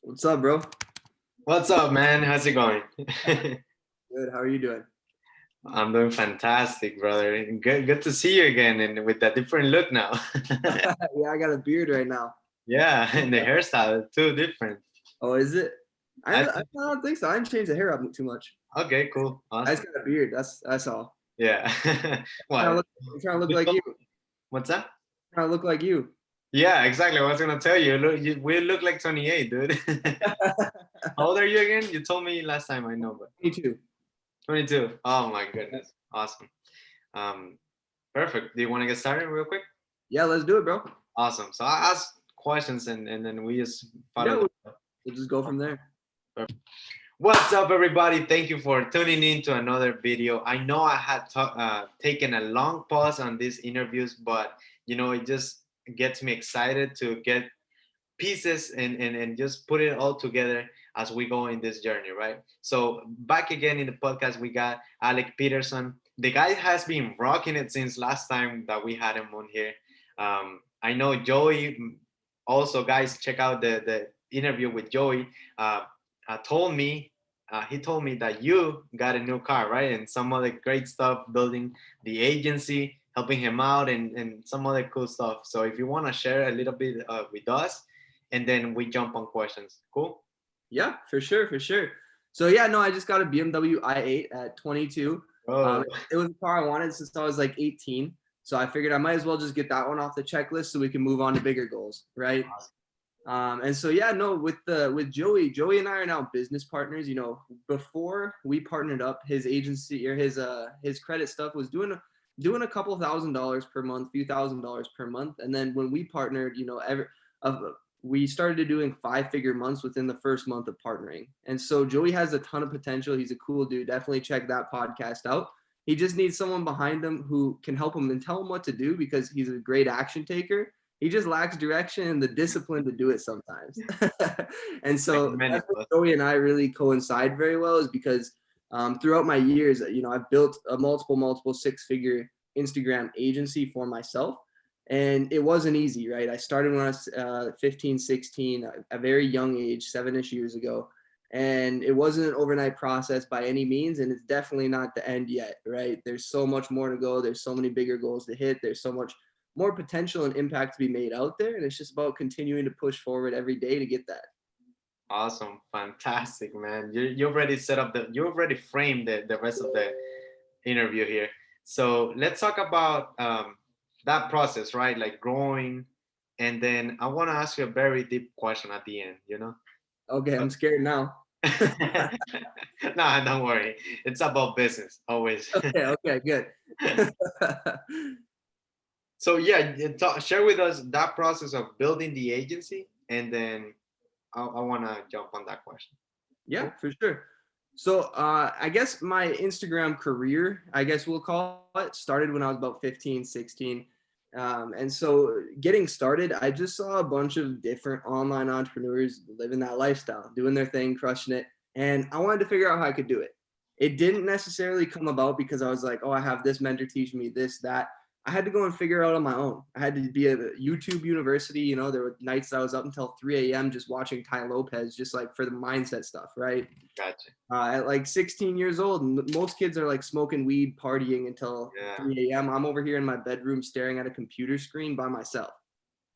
What's up, bro? What's up, man? How's it going? Good. How are you doing? I'm doing fantastic, brother. Good to see you again and with a different look now. Yeah, I got a beard right now. Yeah, and the hairstyle too different. Oh, is it? I I don't think so. I didn't change the hair up too much. okay, cool, I just awesome. got a beard. That's all. Yeah. Trying to What? look, trying to look like you. What's that? Trying to look like you. Yeah, exactly. I was gonna tell you. We look like 28, dude. How old are you again? You told me last time. I know, but Me too. 22. Oh my goodness, awesome. Um, Perfect. Do you want to get started real quick? Yeah, let's do it, bro. Awesome. So I ask questions and then we just Yeah, follow. we'll just go from there. What's up, everybody? Thank you for tuning in to another video. I know I had taken a long pause on these interviews, but it just gets me excited to get pieces and just put it all together as we go in this journey, right? So back again in the podcast, we got Alec Peterson. The guy has been rocking it since last time that we had him on here. I know Joey also, guys, check out the interview with Joey. Told me he told me that you got a new car, right? And some other great stuff, building the agency, helping him out, and some other cool stuff. So if you want to share a little bit with us, and then we jump on questions. Cool? Yeah, for sure, for sure. So yeah, no, I just got a BMW i8 at 22. Oh, It was a car I wanted since I was like 18. So I figured I might as well just get that one off the checklist so we can move on to bigger goals, right? And so yeah, no, with Joey and I are now business partners. Before we partnered up, his agency or his credit stuff was doing a couple $1,000s per month, few $1,000s per month. And then when we partnered, we started doing 5-figure months within the first month of partnering. And so Joey has a ton of potential. He's a cool dude. Definitely check that podcast out. He just needs someone behind him who can help him and tell him what to do because he's a great action taker. He just lacks direction and the discipline to do it sometimes. And so that's what Joey and I really coincide very well is because throughout my years, I've built a multiple 6-figure Instagram agency for myself. And it wasn't easy, right? I started when I was 15, 16, a very young age, 7-ish years ago. And it wasn't an overnight process by any means. And it's definitely not the end yet, right? There's so much more to go. There's so many bigger goals to hit. There's so much more potential and impact to be made out there. And it's just about continuing to push forward every day to get that. awesome. Fantastic, man. You already set up you already framed the rest of the interview here. So let's talk about that process, right? Like growing. And then I want to ask you a very deep question at the end. Okay, I'm scared now. Nah, don't worry. It's about business always. Okay, good. So yeah, share with us that process of building the agency, and then I want to jump on that question. Yeah, for sure. So I guess my Instagram career, I guess we'll call it, started when I was about 15, 16. And so getting started, I just saw a bunch of different online entrepreneurs living that lifestyle, doing their thing, crushing it. And I wanted to figure out how I could do it. It didn't necessarily come about because I was like, oh, I have this mentor teach me this, that. I had to go and figure it out on my own. I had to be a YouTube university. There were nights I was up until 3 a.m. just watching Ty Lopez, just like for the mindset stuff, right? Gotcha. At like 16 years old, most kids are like smoking weed, partying until 3 a.m. I'm over here in my bedroom staring at a computer screen by myself.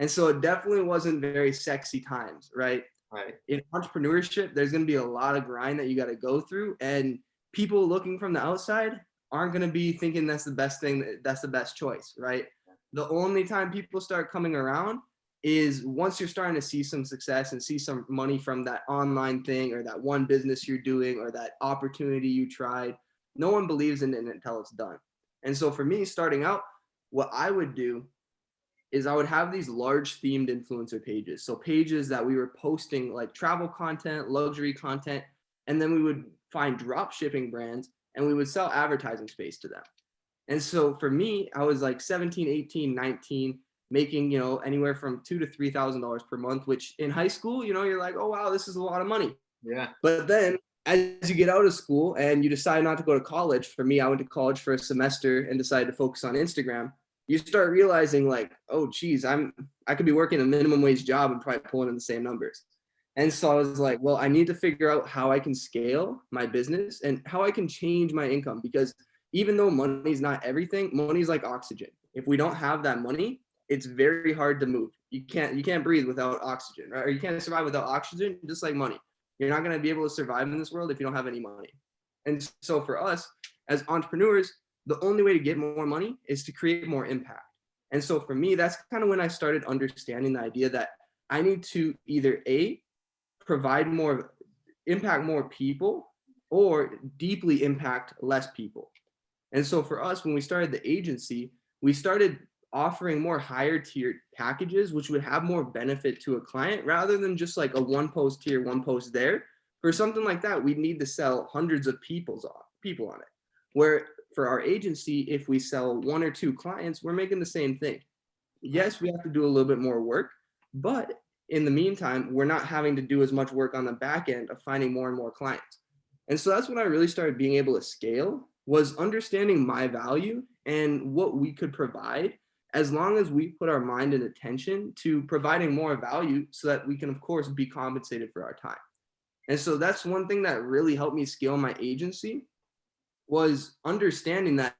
And so it definitely wasn't very sexy times, right? Right. In entrepreneurship, there's going to be a lot of grind that you got to go through. And people looking from the outside aren't going to be thinking that's the best thing, that's the best choice, right? The only time people start coming around is once you're starting to see some success and see some money from that online thing or that one business you're doing or that opportunity you tried. No one believes in it until it's done. And so for me, starting out, what I would do is I would have these large themed influencer pages. So pages that we were posting like travel content, luxury content, and then we would find drop shipping brands and we would sell advertising space to them. And so for me, I was like 17, 18, 19, making, anywhere from $2,000 to $3,000 per month, which in high school, you're like, oh, wow, this is a lot of money. Yeah. But then as you get out of school and you decide not to go to college, for me, I went to college for a semester and decided to focus on Instagram. You start realizing like, oh, geez, I could be working a minimum wage job and probably pulling in the same numbers. And so I was like, well, I need to figure out how I can scale my business and how I can change my income, because even though money's not everything, money's like oxygen. If we don't have that money, it's very hard to move. You can't breathe without oxygen, right? Or you can't survive without oxygen, just like money. You're not going to be able to survive in this world if you don't have any money. And so for us as entrepreneurs, the only way to get more money is to create more impact. And so for me, that's kind of when I started understanding the idea that I need to either provide more, impact more people, or deeply impact less people. And so for us, when we started the agency, we started offering more higher tiered packages, which would have more benefit to a client rather than just like a one post here, one post there. For something like that, we'd need to sell hundreds of people on it. Where for our agency, if we sell one or two clients, we're making the same thing. Yes, we have to do a little bit more work, but in the meantime, we're not having to do as much work on the back end of finding more and more clients. And so that's when I really started being able to scale, was understanding my value and what we could provide, as long as we put our mind and attention to providing more value so that we can, of course, be compensated for our time. And so that's one thing that really helped me scale my agency, was understanding that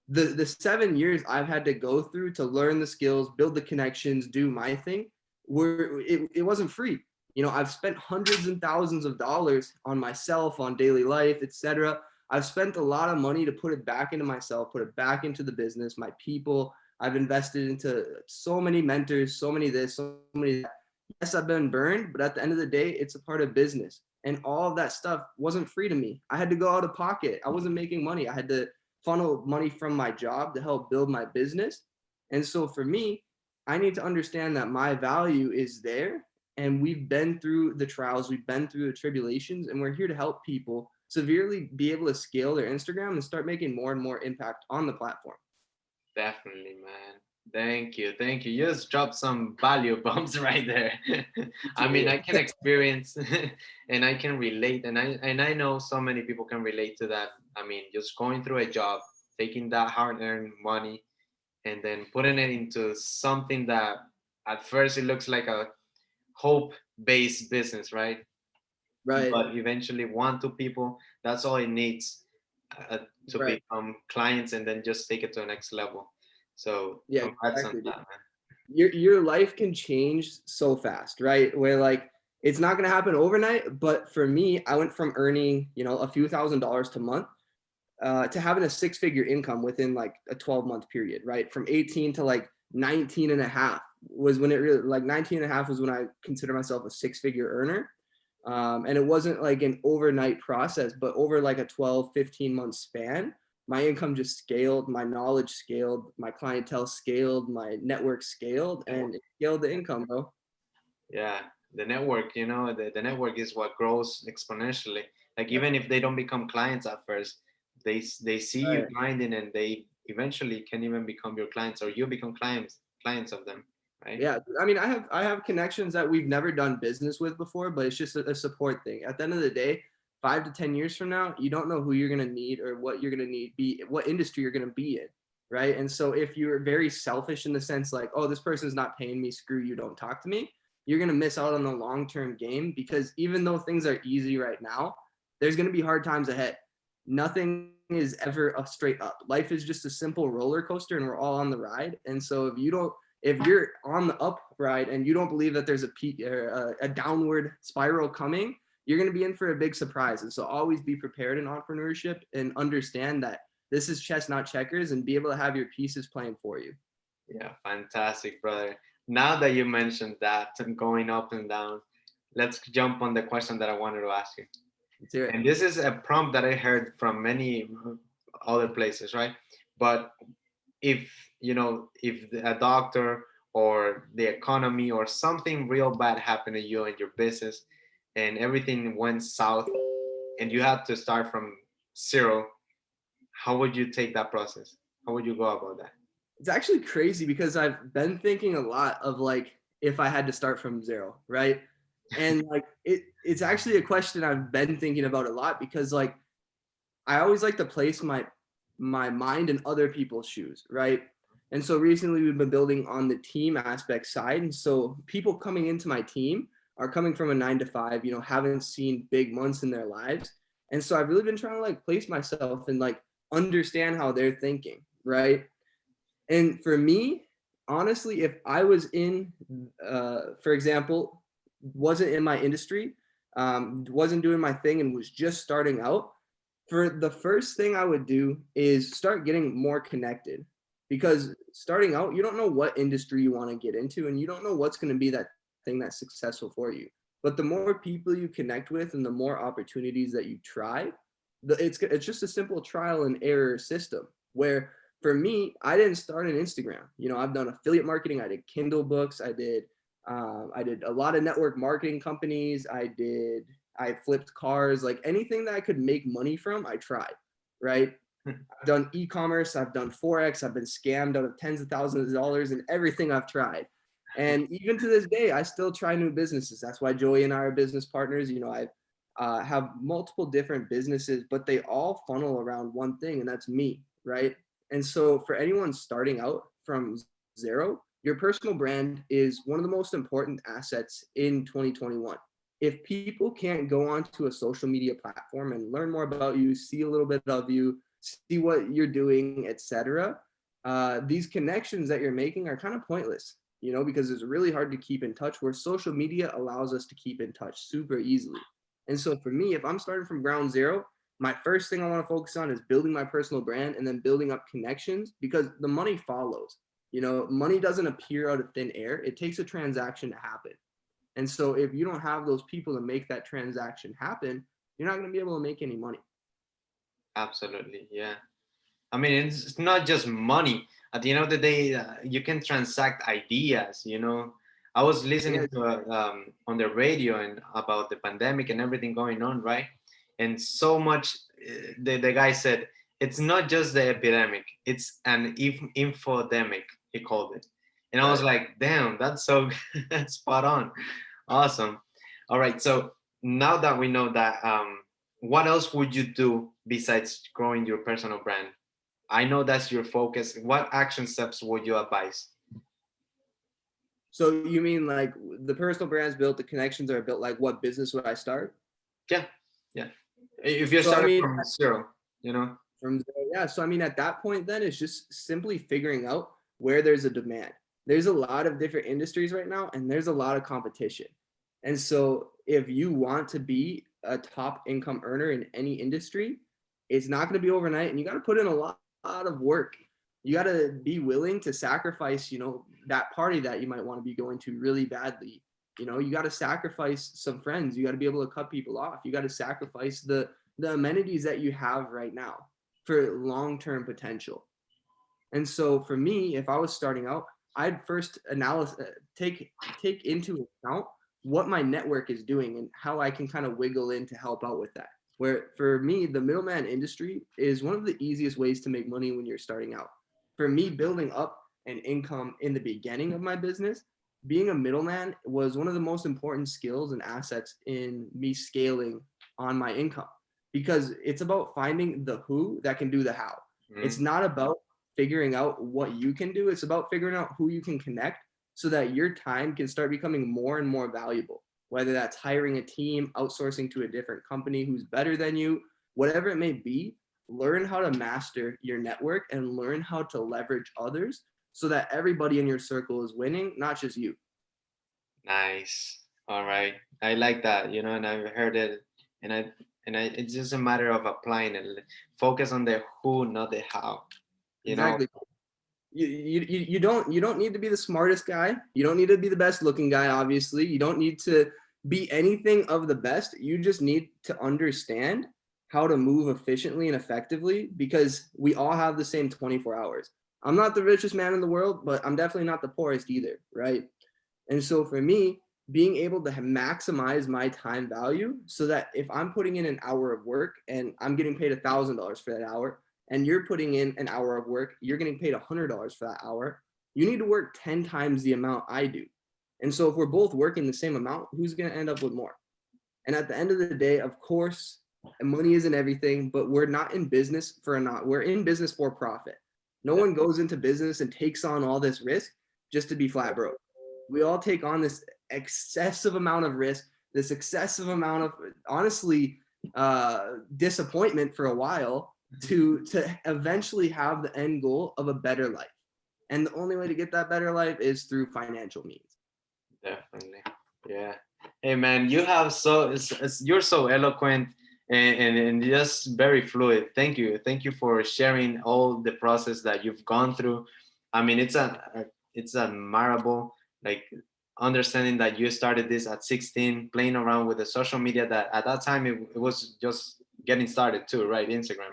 the 7 years I've had to go through to learn the skills, build the connections, do my thing, it wasn't free. I've spent hundreds and thousands of dollars on myself, on daily life, etc. I've spent a lot of money to put it back into myself, put it back into the business, my people. I've invested into so many mentors, so many this, so many that. Yes, I've been burned, but at the end of the day, it's a part of business. And all of that stuff wasn't free to me. I had to go out of pocket. I wasn't making money. I had to funnel money from my job to help build my business. And so for me, I need to understand that my value is there, and we've been through the trials, we've been through the tribulations, and we're here to help people severely be able to scale their Instagram and start making more and more impact on the platform. Definitely, man. Thank you. Thank you. You just dropped some value bombs right there. I mean, I can experience and I can relate, and I know so many people can relate to that. I mean, just going through a job, taking that hard-earned money and then putting it into something that at first it looks like a hope-based business, right? Right, But eventually one, two people, that's all it needs to right. become clients and then just take it to the next level. So Yeah, congrats on exactly. that, man. Your life can change so fast, right? Where like it's not going to happen overnight, but for me, I went from earning, a few $1,000s to month to having a six-figure income within like a 12-month period, right? From 18 to like 19 and a half was when it really, like 19 and a half was when I consider myself a six-figure earner. And it wasn't like an overnight process, but over like a 12, 15-month span, my income just scaled, my knowledge scaled, my clientele scaled, my network scaled, and it scaled the income, bro. Yeah, the network, the network is what grows exponentially. Like even if they don't become clients at first, they see you Right. grinding and they eventually can even become your clients or you become clients of them, right? Yeah, I mean, I have connections that we've never done business with before, but it's just a support thing. At the end of the day, 5 to 10 years from now, you don't know who you're gonna need or what you're gonna need, what industry you're gonna be in, right? And so if you're very selfish in the sense like, oh, this person's not paying me, screw you, don't talk to me, you're gonna miss out on the long-term game, because even though things are easy right now, there's gonna be hard times ahead. Nothing is ever a straight up. Life is just a simple roller coaster, and we're all on the ride. And so if you're on the up ride and you don't believe that there's a peak or a downward spiral coming, you're going to be in for a big surprise. And so always be prepared in entrepreneurship and understand that this is chess, not checkers, and be able to have your pieces playing for you. Yeah, fantastic, brother. Now that you mentioned that and going up and down, let's jump on the question that I wanted to ask you. Let's hear it. And this is a prompt that I heard from many other places, right? But if if a doctor or the economy or something real bad happened to you and your business and everything went south and you had to start from zero, how would you take that process? How would you go about that? It's actually crazy because I've been thinking a lot of like if I had to start from zero, right? And like it's actually a question I've been thinking about a lot, because like I always like to place my mind in other people's shoes, right? And so recently we've been building on the team aspect side. And so people coming into my team are coming from a 9 to 5, haven't seen big months in their lives. And so I've really been trying to like place myself and like understand how they're thinking, right? And for me, honestly, if I was in, for example, wasn't in my industry, wasn't doing my thing and was just starting out, for the first thing I would do is start getting more connected, because starting out, you don't know what industry you want to get into and you don't know what's going to be that thing that's successful for you. But the more people you connect with and the more opportunities that you try, it's just a simple trial and error system where for me, I didn't start an Instagram. I've done affiliate marketing. I did Kindle books. I did a lot of network marketing companies. I flipped cars, like anything that I could make money from, I tried, right? I've done e-commerce, I've done Forex, I've been scammed out of tens of thousands of dollars in everything I've tried. And even to this day, I still try new businesses. That's why Joey and I are business partners. I have multiple different businesses, but they all funnel around one thing, and that's me, right? And so for anyone starting out from zero, your personal brand is one of the most important assets in 2021. If people can't go onto a social media platform and learn more about you, see a little bit of you, see what you're doing, etc., these connections that you're making are kind of pointless, because it's really hard to keep in touch, where social media allows us to keep in touch super easily. And so for me, if I'm starting from ground zero, my first thing I want to focus on is building my personal brand and then building up connections, because the money follows. Money doesn't appear out of thin air. It takes a transaction to happen. And so if you don't have those people to make that transaction happen, you're not going to be able to make any money. Absolutely, yeah. I mean, it's not just money. At the end of the day, you can transact ideas. I was listening to on the radio and about the pandemic and everything going on, right? And so much, the guy said, it's not just the epidemic; it's an infodemic. He called it, and I was like, damn, that's so spot on, awesome. All right, so now that we know that, what else would you do besides growing your personal brand? I know that's your focus. What action steps would you advise? So you mean like the personal brand's built, the connections are built, like what business would I start? Yeah, yeah. If you're starting from zero, From zero, yeah. So I mean, at that point, then it's just simply figuring out where there's a demand. There's a lot of different industries right now, and there's a lot of competition. And so if you want to be a top income earner in any industry, it's not going to be overnight, and you got to put in a lot of work. You got to be willing to sacrifice, that party that you might want to be going to really badly. You got to sacrifice some friends. You got to be able to cut people off. You got to sacrifice the amenities that you have right now for long-term potential. And so for me, if I was starting out, I'd first take into account what my network is doing and how I can kind of wiggle in to help out with that. Where for me, the middleman industry is one of the easiest ways to make money when you're starting out. For me, building up an income in the beginning of my business, being a middleman was one of the most important skills and assets in me scaling on my income, because it's about finding the who that can do the how. It's not about figuring out what you can do. It's about figuring out who you can connect so that your time can start becoming more and more valuable, whether that's hiring a team, outsourcing to a different company who's better than you, whatever it may be. Learn how to master your network and learn how to leverage others so that everybody in your circle is winning, not just you. Nice. All right. I like that, and I've heard it, and it's just a matter of applying it. Focus on the who, not the how. Exactly. You don't need to be the smartest guy. You don't need to be the best looking guy, obviously. You don't need to be anything of the best. You just need to understand how to move efficiently and effectively, because we all have the same 24 hours. I'm not the richest man in the world, but I'm definitely not the poorest either, right? And so for me, being able to maximize my time value so that if I'm putting in an hour of work and I'm getting paid $1,000 for that hour, and you're putting in an hour of work, you're getting paid $100 for that hour, you need to work 10 times the amount I do. And so if we're both working the same amount, who's going to end up with more? And at the end of the day, of course, money isn't everything, but we're not in business we're in business for profit. No one goes into business and takes on all this risk just to be flat broke. We all take on this excessive amount of risk, this excessive amount of, honestly, disappointment for a while to eventually have the end goal of a better life. And the only way to get that better life is through financial means. Definitely. Yeah. Hey man, you have you're so eloquent and just very fluid. Thank you. Thank you for sharing all the process that you've gone through. I mean, it's admirable, like understanding that you started this at 16, playing around with the social media that at that time it was just getting started too, right? Instagram.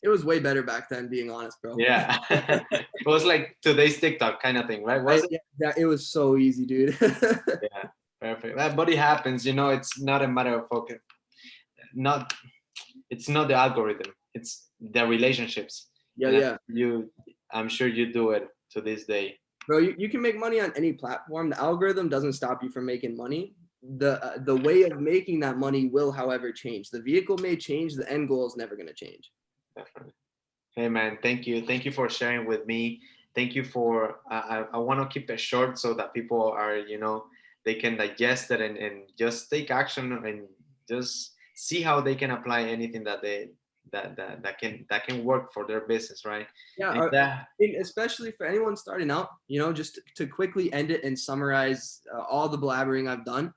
It was way better back then, being honest, bro. Yeah. It was like today's TikTok kind of thing, right? Was it? Yeah, it was so easy, dude. Yeah, perfect. But it happens, it's not a matter of focus. Not, it's not the algorithm. It's the relationships. Yeah, And yeah. I'm sure you do it to this day. Bro, you can make money on any platform. The algorithm doesn't stop you from making money. The way of making that money will, however, change. The vehicle may change. The end goal is never going to change. Definitely. Hey man, thank you. Thank you for sharing with me. Thank you for, I want to keep it short so that people are, they can digest it and just take action and just see how they can apply anything that can work for their business, right? Yeah, And especially for anyone starting out, just to quickly end it and summarize all the blabbering I've done.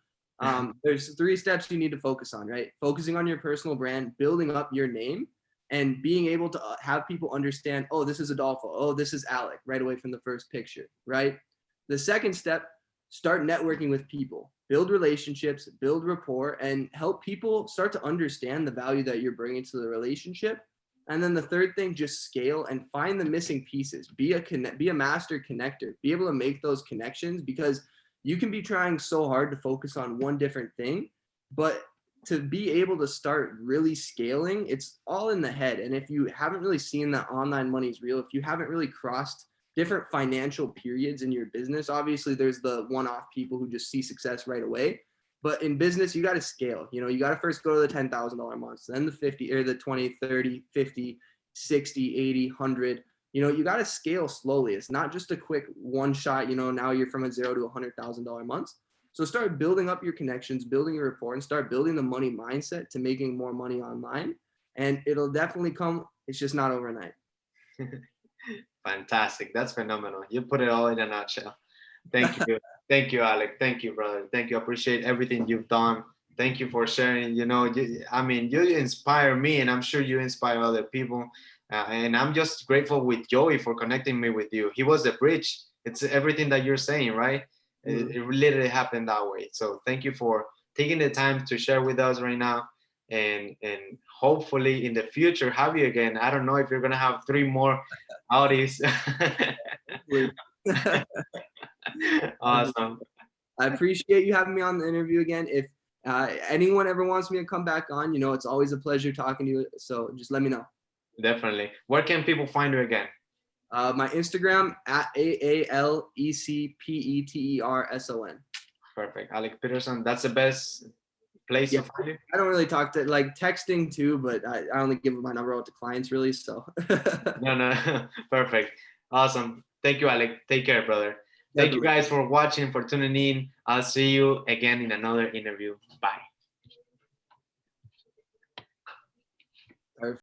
There's 3 steps you need to focus on, right? Focusing on your personal brand, building up your name, and being able to have people understand, oh, this is Adolfo, oh, this is Alec, right away from the first picture, right? The second step, start networking with people, build relationships, build rapport, and help people start to understand the value that you're bringing to the relationship. And then the third thing, just scale and find the missing pieces. Be a master connector. Be able to make those connections, because you can be trying so hard to focus on one different thing, but to be able to start really scaling, it's all in the head. And if you haven't really seen that online money is real, if you haven't really crossed different financial periods in your business, obviously there's the one-off people who just see success right away. But in business, you got to scale. You got to first go to the $10,000 months, then the 50 or the 20, 30, 50, 60, 80, 100. You got to scale slowly. It's not just a quick one shot, now you're from a $0 to $100,000 months. So start building up your connections, building your rapport, and start building the money mindset to making more money online. And it'll definitely come. It's just not overnight. Fantastic. That's phenomenal. You put it all in a nutshell. Thank you. Thank you, Alec. Thank you, brother. Thank you. I appreciate everything you've done. Thank you for sharing. You inspire me, and I'm sure you inspire other people. And I'm just grateful with Joey for connecting me with you. He was the bridge. It's everything that you're saying, right? It literally happened that way. So thank you for taking the time to share with us right now. And hopefully in the future have you again. I don't know if you're gonna have 3 more Audis. Awesome. I appreciate you having me on the interview again. If anyone ever wants me to come back on, it's always a pleasure talking to you. So just let me know. Definitely. Where can people find you again? My Instagram at AALECPETERSON. Perfect. Alec Peterson. That's the best place to find you. I don't really talk to texting too, but I only give my number out to clients really. So no. Perfect. Awesome. Thank you, Alec. Take care, brother. Thank you guys for watching, for tuning in. I'll see you again in another interview. Bye.